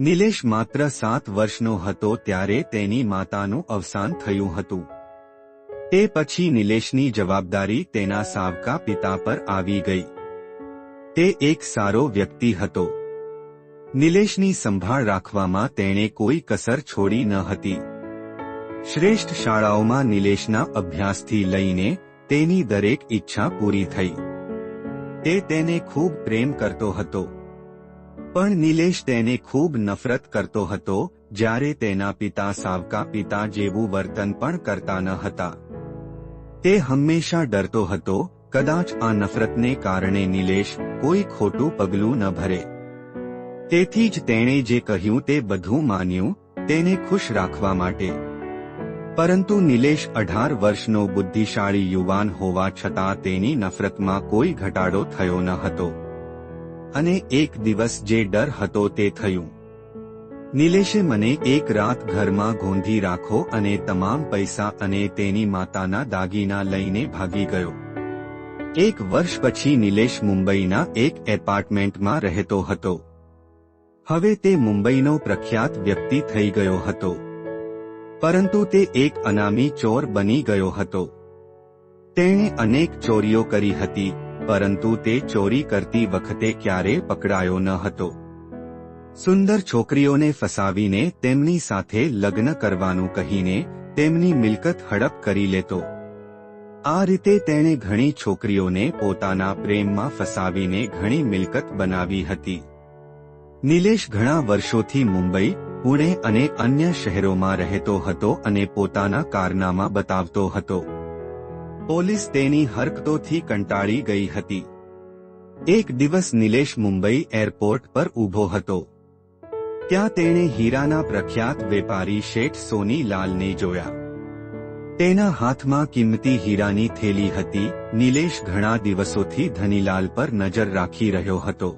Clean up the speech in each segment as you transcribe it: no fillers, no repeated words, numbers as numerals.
નિલેશ માત્ર 7 વર્ષનો હતો ત્યારે તેની માતાનું અવસાન થયું હતું. તે પછી નિલેશની જવાબદારી તેના સાવકા પિતા પર આવી ગઈ. તે એક સારો વ્યક્તિ હતો. નિલેશની સંભાળ રાખવામાં તેણે કોઈ કસર છોડી ન હતી. શ્રેષ્ઠ શાળાઓમાં નિલેશના અભ્યાસથી લઈને તેની દરેક ઈચ્છા પૂરી થઈ. તે તેને ખૂબ પ્રેમ કરતો હતો. પણ નિલેશ તેને ખૂબ નફરત કરતો હતો, જ્યારે તેના પિતા સાવકા પિતા જેવું વર્તન પણ કરતા ન હતા. તે હંમેશા ડરતો હતો, કદાચ આ નફરતને કારણે નિલેશ કોઈ ખોટું પગલું ન ભરે. તેથી જ તેણે જે કહ્યું તે બધું માન્યું, તેને ખુશ રાખવા માટે. પરંતુ નિલેશ 18 વર્ષનો બુદ્ધિશાળી યુવાન હોવા છતાં તેની નફરતમાં કોઈ ઘટાડો થયો ન હતો. અને એક દિવસ જે ડર હતો તે થયું. નિલેશે મને એક રાત ઘરમાં ગોંધી રાખો અને તમામ પૈસા અને તેની માતાના દાગીના લઈને ભાગી ગયો. 1 વર્ષ પછી નિલેશ મુંબઈના એક એપાર્ટમેન્ટમાં રહેતો હતો. હવે તે મુંબઈનો પ્રખ્યાત વ્યક્તિ થઈ ગયો હતો. પરંતુ તે એક અનામી ચોર બની ગયો હતો. તેણે અનેક ચોરીઓ કરી હતી, પરંતુ તે ચોરી કરતી વખતે ક્યારેય પકડાયો ન હતો. સુંદર છોકરીઓને ફસાવીને તેમની સાથે લગ્ન કરવાનું કહીને તેમની મિલકત હડપ કરી લેતો. આ રીતે તેણે ઘણી છોકરીઓને પોતાના પ્રેમમાં ફસાવીને ઘણી મિલકત બનાવી હતી. નિલેશ ઘણા વર્ષોથી મુંબઈ, પુણે અને અન્ય શહેરોમાં રહેતો હતો અને પોતાના કારનામા બતાવતો હતો. પોલીસ તેની હરકતોથી કંટાળી ગઈ હતી. એક દિવસ નિલેશ મુંબઈ એરપોર્ટ પર ઊભો હતો. ત્યાં તેણે હીરાના પ્રખ્યાત વેપારી શેઠ સોની લાલને જોયા. તેના હાથમાં કિંમતી હીરાની થેલી હતી. નિલેશ ઘણા દિવસોથી ધનીલાલ પર નજર રાખી રહ્યો હતો.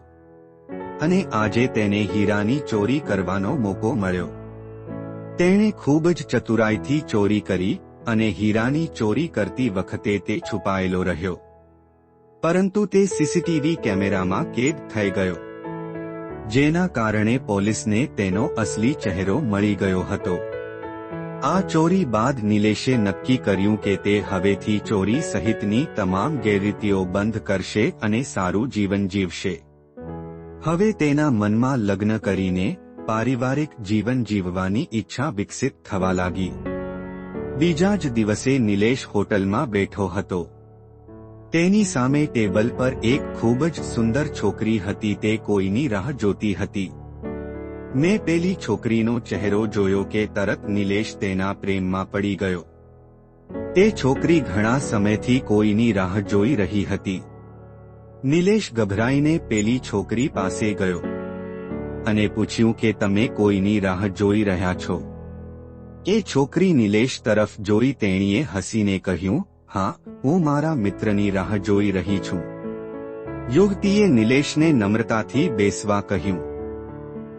અને આજે તેને હીરાની ચોરી કરવાનો મોકો મળ્યો. તેણે ખૂબ જ ચતુરાઈથી ચોરી કરી અને હીરાની ચોરી કરતી વખતે તે છુપાયેલો રહ્યો. પરંતુ તે સીસીટીવી કેમેરામાં કેદ થઈ ગયો, જેના કારણે પોલીસને તેનો અસલી ચહેરો મળી ગયો હતો. આ ચોરી બાદ નિલેશે નક્કી કર્યું કે તે હવેથી ચોરી સહિતની તમામ ગેરરીતિઓ બંધ કરશે અને સારું જીવન જીવશે. હવે તેના મનમાં લગ્ન કરીને પારિવારિક જીવન જીવવાની ઈચ્છા વિકસિત થવા લાગી. બીજા જ દિવસે નિલેશ હોટલમાં બેઠો હતો. તેની સામે ટેબલ પર એક ખૂબ જ સુંદર છોકરી હતી. તે કોઈની રાહ જોતી હતી. મેં પેલી છોકરીનો ચહેરો જોયો કે તરત નિલેશ તેના પ્રેમમાં પડી ગયો. તે છોકરી ઘણા સમયથી કોઈની રાહ જોઈ રહી હતી. નિલેશ ગભરાઈને પેલી છોકરી પાસે ગયો અને પૂછ્યું કે તમે કોઈની રાહ જોઈ રહ્યા છો? એ છોકરી નિલેશ તરફ જોઈ તેણીએ હસીને કહ્યું, હા, હું મારા મિત્રની રાહ જોઈ રહી છું. યુવતીએ નિલેશને નમ્રતાથી બેસવા કહ્યું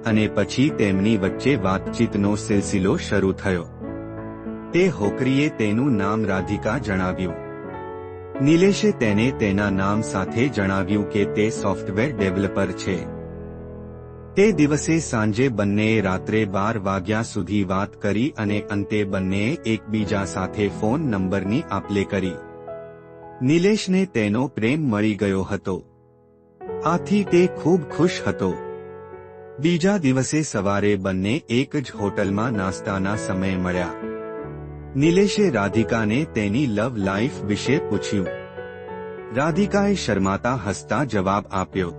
અને પછી તેમની વચ્ચે વાતચીતનો સિલસિલો શરૂ થયો. તે છોકરીએ તેનું નામ રાધિકા જણાવ્યું. નિલેશે તેને તેના નામ સાથે જણાવ્યું કે તે સોફ્ટવેર ડેવલપર છે. તે દિવસે સાંજે બંનેએ રાત્રે 12 વાગ્યા સુધી વાત કરી અને અંતે બંનેએ એકબીજા સાથે ફોન નંબરની આપ-લે કરી. નિલેશને તેનો પ્રેમ મળી ગયો હતો. આથી તે ખૂબ ખુશ હતો. બીજા દિવસે સવારે બંને એક જ હોટલમાં નાસ્તાના સમયે મળ્યા. નિલેશે રાધિકાને તેની લવ લાઈફ વિશે પૂછ્યું. રાધિકાએ શરમાતા હસતા જવાબ આપ્યો,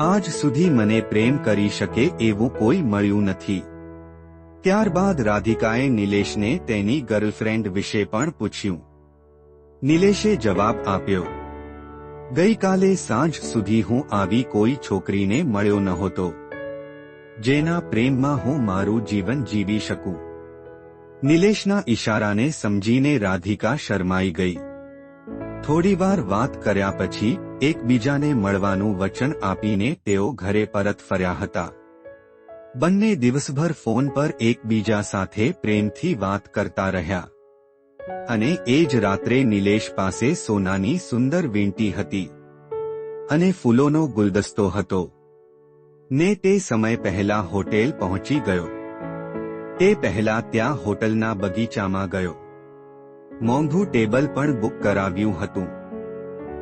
આજ સુધી મને પ્રેમ કરી શકે એવું કોઈ મળ્યું નથી. ત્યારબાદ રાધિકાએ નિલેશને તેની ગર્લફ્રેન્ડ વિશે પણ પૂછ્યું. નિલેશે જવાબ આપ્યો, ગઈકાલે સાંજ સુધી હું આવી કોઈ છોકરીને મળ્યો નહોતો, જેના પ્રેમમાં હું મારું જીવન જીવી શકું. નિલેશના ઈશારાને સમજીને રાધિકા શરમાઈ ગઈ. થોડીવાર વાત કર્યા પછી એકબીજાને મળવાનું વચન આપીને તેઓ ઘરે પરત ફર્યા હતા. બંને દિવસભર ફોન પર એકબીજા સાથે પ્રેમથી વાત કરતા રહ્યા. અને એ જ રાત્રે નિલેશ પાસે સોનાની સુંદર વીંટી હતી અને ફૂલોનો ગુલદસ્તો હતો. ને તે સમય પહેલા હોટેલ પહોંચી ગયો. તે પહેલા ત્યાં હોટલના બગીચામાં ગયો. મોંઘું ટેબલ પણ બુક કરાવ્યું હતું.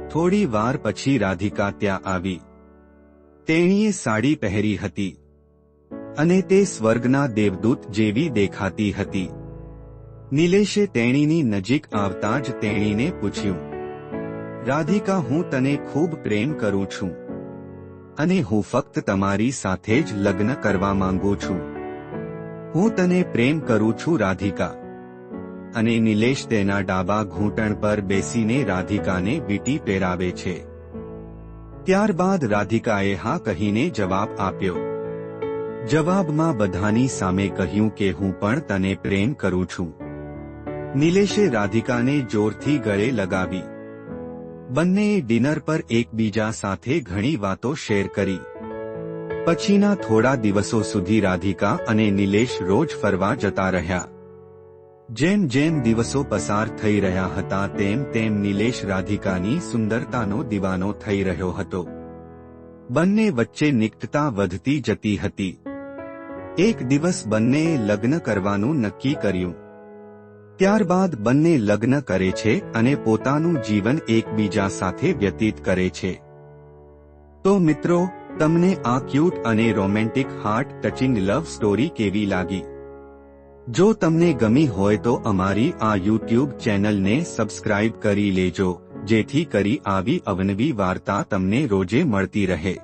થોડી વાર પછી રાધિકા ત્યાં આવી. તેણીએ સાડી પહેરી હતી અને તે સ્વર્ગના દેવદૂત જેવી દેખાતી હતી. નિલેશે તેણીની નજીક આવતા જ તેણીને પૂછ્યું, રાધિકા, હું તને ખૂબ પ્રેમ કરું છું અને હું ફક્ત તમારી સાથે જ લગ્ન કરવા માંગુ છું. હું તને પ્રેમ કરું છું રાધિકા. અને નિલેશ તેના ડાબા ઘૂંટણ પર બેસીને રાધિકાને વીંટી પહેરાવે છે. ત્યારબાદ રાધિકાએ હા કહીને જવાબ આપ્યો. જવાબમાં બધાની સામે કહ્યું કે હું પણ તને પ્રેમ કરું છું. નિલેશે રાધિકાને જોરથી ગળે લગાવી. બંનેએ ડિનર પર એકબીજા સાથે ઘણી વાતો શેર કરી. પછીના થોડા દિવસો સુધી રાધિકા અને નિલેશ રોજ ફરવા જતા રહ્યા. જેમ જેમ દિવસો પસાર થઈ રહ્યા હતા તેમ તેમ નિલેશ રાધિકાની સુંદરતાનો દીવાનો થઈ રહ્યો હતો. બંને વચ્ચે નિકટતા વધતી જતી હતી. એક દિવસ બંનેએ લગ્ન કરવાનું નક્કી કર્યું. ત્યારબાદ બંને લગ્ન કરે છે અને પોતાનું જીવન એકબીજા સાથે વ્યતીત કરે છે. તો મિત્રો, તમને આ ક્યુટ અને romantic heart touching love story કેવી લાગી? જો તમને ગમી હોય તો અમારી આ યુટ્યુબ ચેનલને સબસ્ક્રાઇબ કરી લેજો, જેથી કરી આવી અવનવી વાર્તા તમને રોજે મળતી રહે.